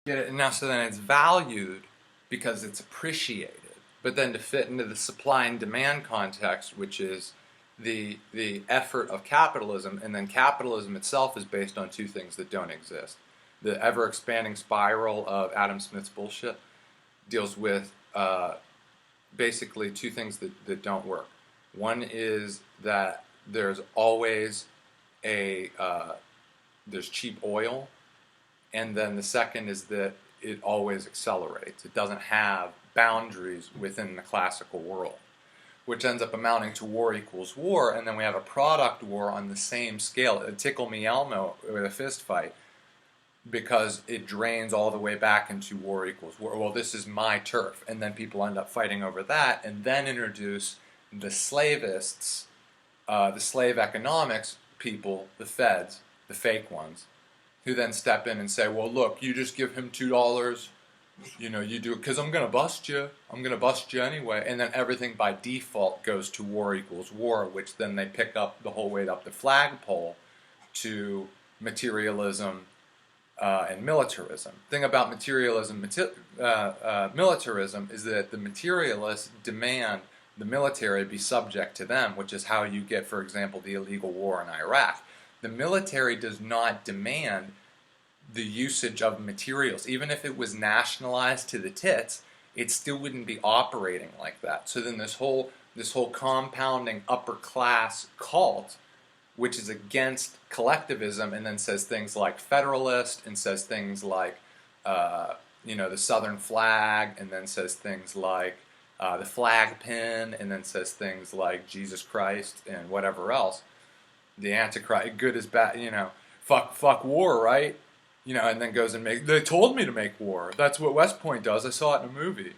Get it? Now, so then it's valued because it's appreciated. But then to fit into the supply and demand context, which is the effort of capitalism, and then capitalism itself is based on two things that don't exist. The ever expanding spiral of Adam Smith's bullshit deals with basically two things that don't work. One is that there's always there's cheap oil, and then the second is that it always accelerates. It doesn't have boundaries within the classical world, which ends up amounting to war equals war, and then we have a product war on the same scale, a tickle me Elmo with a fist fight, because it drains all the way back into war equals war. Well, this is my turf, and then people end up fighting over that, and then introduce the slavists, the slave economics people, the feds, the fake ones, who then step in and say, well, look, you just give him $2, you do it because I'm going to bust you. I'm going to bust you anyway. And then everything by default goes to war equals war, which then they pick up the whole way up the flagpole to materialism and militarism. The thing about materialism, militarism, is that the materialists demand the military be subject to them, which is how you get, for example, the illegal war in Iraq. The military does not demand the usage of materials. Even if it was nationalized to the tits, it still wouldn't be operating like that. So then this whole compounding upper class cult, which is against collectivism, and then says things like federalist, and says things like the Southern flag, and then says things like the flag pin, and then says things like Jesus Christ and whatever else. The Antichrist, good is bad, fuck war, right? And then goes and they told me to make war. That's what West Point does. I saw it in a movie.